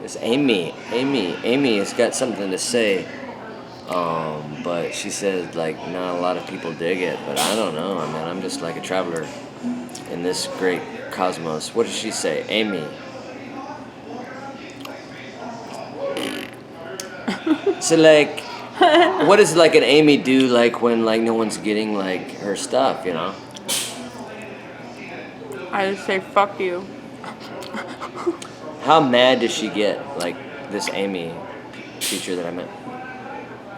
It's Amy. Amy has got something to say. But she said like not a lot of people dig it. But I don't know. I mean, I'm just like a traveler in this great cosmos. What did she say, Amy? So like, what does like an Amy do like when like no one's getting like her stuff, you know? I just say fuck you. How mad does she get? Like this Amy teacher that I met.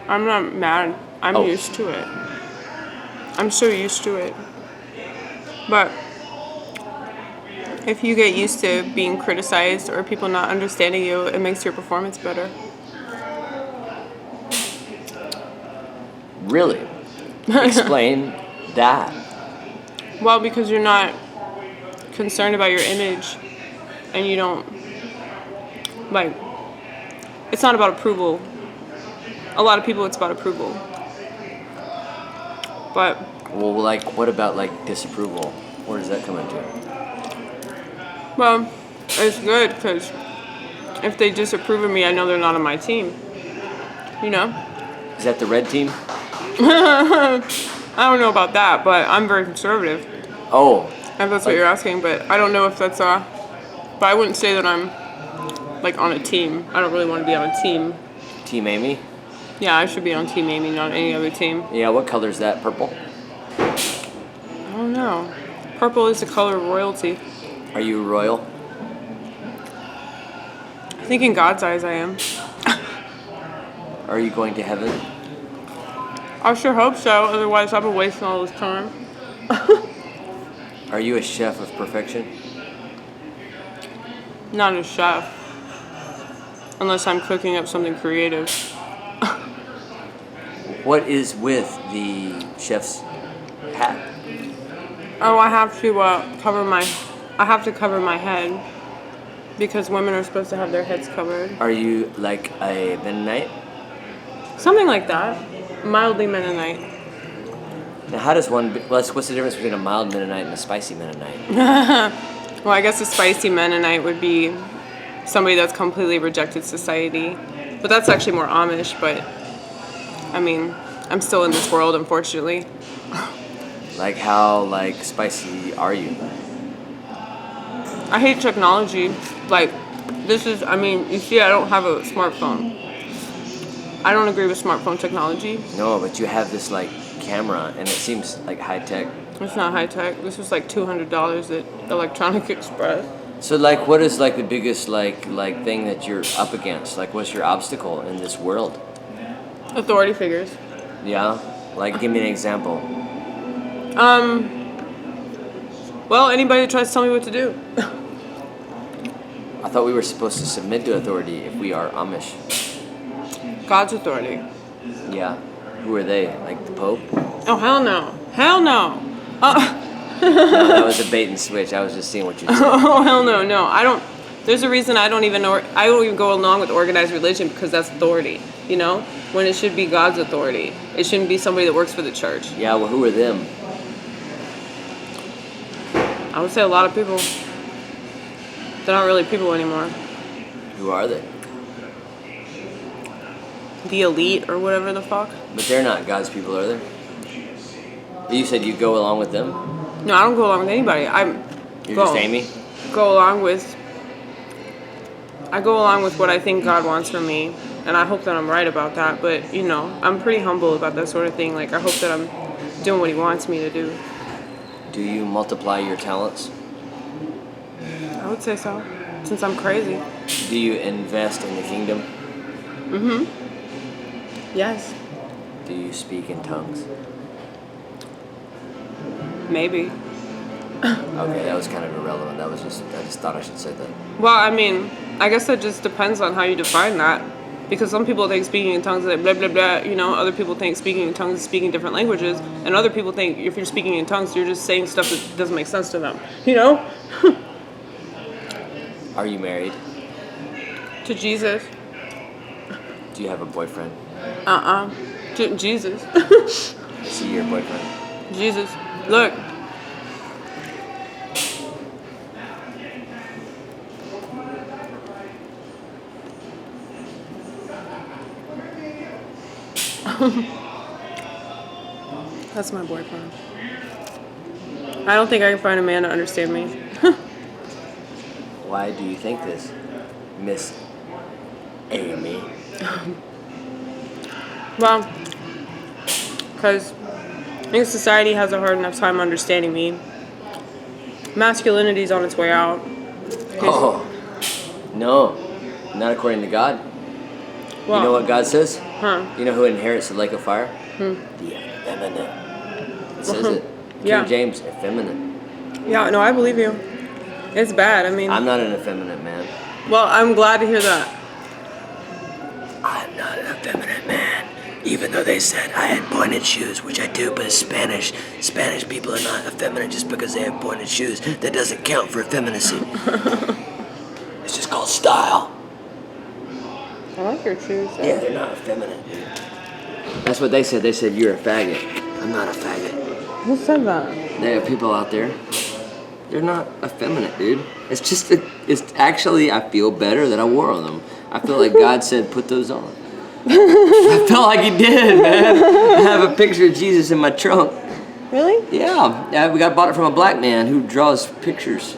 I'm not mad. I'm used to it. I'm so used to it. But if you get used to being criticized or people not understanding you, it makes your performance better. Really? Explain that. Well, because you're not concerned about your image and you don't, like, it's not about approval. A lot of people, it's about approval. But... Well, like, what about, like, disapproval? Where does that come into? Well, it's good because if they disapprove of me, I know they're not on my team. You know? Is that the red team? I don't know about that, but I'm very conservative. Oh. If that's what you're asking, but I don't know if that's but I wouldn't say that I'm like on a team. I don't really want to be on a team. Team Amy? Yeah, I should be on Team Amy, not any other team. Yeah, what color is that? Purple? I don't know. Purple is the color of royalty. Are you royal? I think in God's eyes I am. Are you going to heaven? I sure hope so, otherwise I've been wasting all this time. Are you a chef of perfection? Not a chef. Unless I'm cooking up something creative. What is with the chef's hat? Oh, I have to cover my head because women are supposed to have their heads covered. Are you like a Mennonite? Something like that. Mildly Mennonite. Now, how does one? What's the difference between a mild Mennonite and a spicy Mennonite? Well, I guess a spicy Mennonite would be somebody that's completely rejected society, but that's actually more Amish. But I mean, I'm still in this world, unfortunately. Like how like spicy are you? I hate technology. Like, I mean, you see, I don't have a smartphone. I don't agree with smartphone technology. No, but you have this like camera, and it seems like high tech. It's not high tech. This was like $200 at Electronic Express. So like, what is like the biggest like thing that you're up against? Like, what's your obstacle in this world? Authority figures. Yeah, like give me an example. Well, anybody that tries to tell me what to do. I thought we were supposed to submit to authority if we are Amish. God's authority. Yeah. Who are they? Like the Pope? Oh, hell no. Hell no. No, that was a bait and switch. I was just seeing what you did. Oh, hell no. No, I don't. There's a reason I don't even go along with organized religion because that's authority, you know? When it should be God's authority. It shouldn't be somebody that works for the church. Yeah, well, who are them? I would say a lot of people. They're not really people anymore. Who are they? The elite or whatever the fuck. But they're not God's people, are they? You said you go along with them? No, I don't go along with anybody. You're just Amy? I go along with what I think God wants from me, and I hope that I'm right about that. But you know, I'm pretty humble about that sort of thing. Like, I hope that I'm doing what He wants me to do. Do you multiply your talents? I would say so, since I'm crazy. Do you invest in the kingdom? Mm-hmm. Yes. Do you speak in tongues? Maybe. Okay, that was kind of irrelevant. I just thought I should say that. Well, I mean, I guess that just depends on how you define that. Because some people think speaking in tongues is like blah, blah, blah, you know. Other people think speaking in tongues is speaking different languages. And other people think if you're speaking in tongues, you're just saying stuff that doesn't make sense to them, you know? Are you married? To Jesus. Do you have a boyfriend? To Jesus. Is he your boyfriend? Jesus. Look. That's my boyfriend. I don't think I can find a man to understand me. Why do you think this, Miss Amy? Well, because I think society has a hard enough time understanding me. Masculinity's on its way out. Oh, no, not according to God. Well, You know what God says? Huh? You know who inherits the lake of fire? The effeminate. It says it. Yeah. King James, effeminate. Yeah, no, I believe you. It's bad. I mean, I'm not an effeminate man. well, I'm glad to hear that. I'm not an effeminate man. Even though they said I had pointed shoes, which I do, but in Spanish people are not effeminate just because they have pointed shoes. That doesn't count for effeminacy. It's just called style. I like your shoes. Though. Yeah, they're not effeminate, dude. That's what they said. They said you're a faggot. I'm not a faggot. Who said that? There are people out there. They're not effeminate, dude. It's just, it's actually, I feel better that I wore them. I feel like God said, put those on. I felt like he did, man. I have a picture of Jesus in my trunk. Really? Yeah, we bought it from a black man who draws pictures.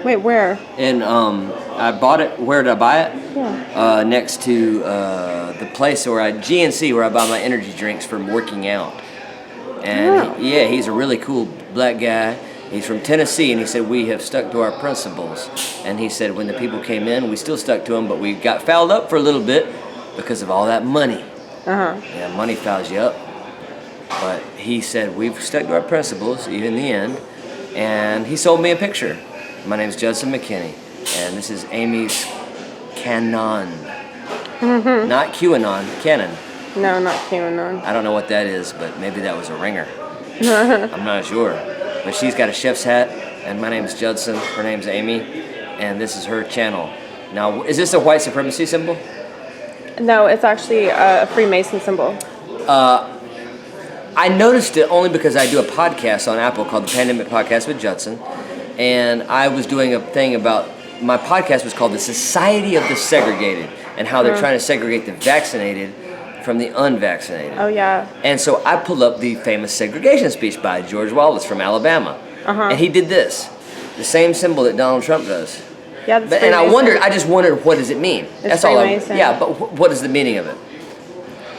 Wait, where? And I bought it. Where did I buy it? Yeah. Next to the place where GNC, where I buy my energy drinks from working out. And he's a really cool black guy. He's from Tennessee, and he said, we have stuck to our principles. And he said, when the people came in, we still stuck to them, but we got fouled up for a little bit because of all that money. Yeah, money fouls you up. But he said, we've stuck to our principles, even in the end. And he sold me a picture. My name's Judson mcKinney, and this is Amy's Canon. Not QAnon, Canon. No, not QAnon. I don't know what that is, but maybe that was a ringer. I'm not sure. But she's got a chef's hat, and my name's Judson, her name's Amy, and this is her channel. Now, is this a white supremacy symbol? No, it's actually a Freemason symbol. I noticed it only because I do a podcast on Apple called The Pandemic Podcast with Judson, and I was doing a thing about, my podcast was called The Society of the Segregated, and how they're trying to segregate the vaccinated from the unvaccinated. Oh, yeah. And so I pulled up the famous segregation speech by George Wallace from Alabama. And he did this, the same symbol that Donald Trump does. Yeah, that's And I just wondered, what does it mean? That's all. Freemason. But what is the meaning of it?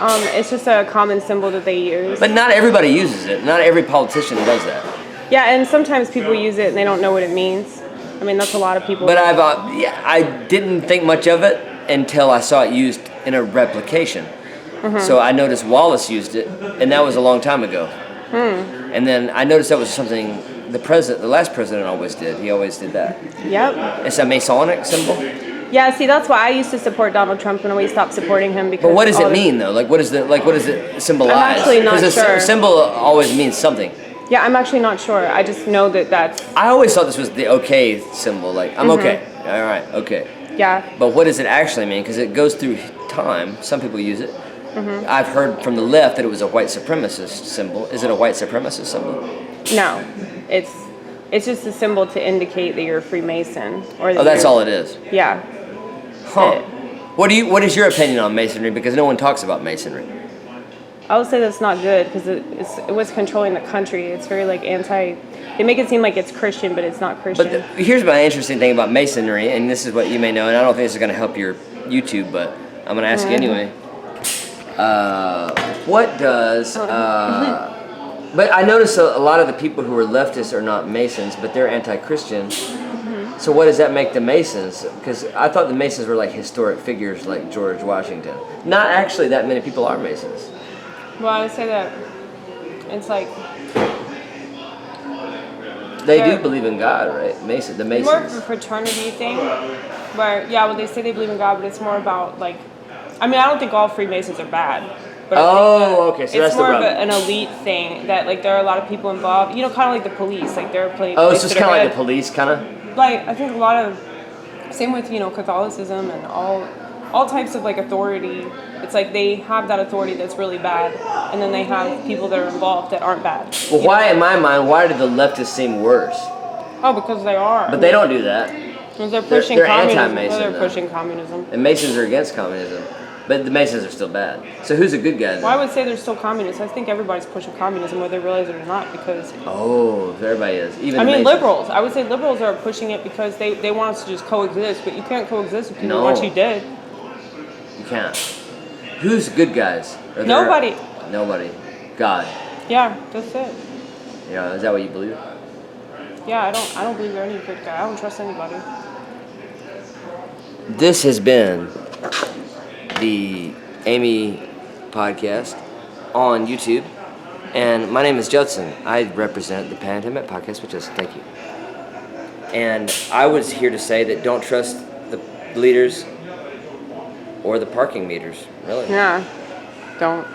It's just a common symbol that they use. But not everybody uses it. Not every politician does that. Yeah, and sometimes people use it and they don't know what it means. I mean, that's a lot of people. But I didn't think much of it until I saw it used in a replication. So I noticed Wallace used it, and that was a long time ago. And then I noticed that was something the last president always did. He always did that. Yep. It's a Masonic symbol. Yeah, see, that's why I used to support Donald Trump and we stopped supporting him because. But what does it mean though? Like, what does it symbolize? I'm actually not Because sure. a symbol always means something. Yeah, I'm actually not sure. I just know that that's. I always thought this was the okay symbol. Like, I'm okay. All right, okay. Yeah. But what does it actually mean? Because it goes through time. Some people use it. I've heard from the left that it was a white supremacist symbol. Is it a white supremacist symbol? No, it's just a symbol to indicate that you're a Freemason or. That That's all it is. Yeah. Huh. What is your opinion on Masonry? Because no one talks about Masonry. I would say that's not good because it was controlling the country. It's very like anti. They make it seem like it's Christian, but it's not Christian. But here's my interesting thing about Masonry, and this is what you may know, and I don't think this is going to help your YouTube, but I'm going to ask you anyway. What does? But I notice a lot of the people who are leftists are not Masons, but they're anti-Christian. So what does that make the Masons? Because I thought the Masons were like historic figures like George Washington. Not actually that many people are Masons. Well, I would say that it's like They do believe in God, right? The Masons. more of a fraternity thing, where they say they believe in God, but it's more about like, I mean, I don't think all Freemasons are bad. But okay, so that's it's more the of rub. an elite thing that like there are a lot of people involved. You know, kind of like the police, like they're playing. Oh, it's just kind of like the police, kind of. Like I think a lot of same with Catholicism and all types of like authority. It's like they have that authority that's really bad, and then they have people that are involved that aren't bad. Well, in my mind, why do the leftists seem worse? Oh, because they are. But they don't do that. Because they're pushing they're communism. anti-Mason, They're though. pushing communism. And Masons are against communism. But the Masons are still bad. So who's a good guy then? Well, I would say they're still communists. I think everybody's pushing communism, whether they realize it or not, because... Oh, everybody is. Even I the mean, Masons. liberals. I would say liberals are pushing it because they want us to just coexist, but you can't coexist if people No. want you dead. You can't. Who's good guys? Are there- Nobody. Nobody. God. Yeah, that's it. Yeah, is that what you believe? Yeah, I don't believe there any good guy. I don't trust anybody. This has been the Amy podcast on YouTube. And my name is Judson. I represent the Pandemic Podcast with Judson. Thank you. And I was here to say that don't trust the leaders or the parking meters, really. Yeah, don't.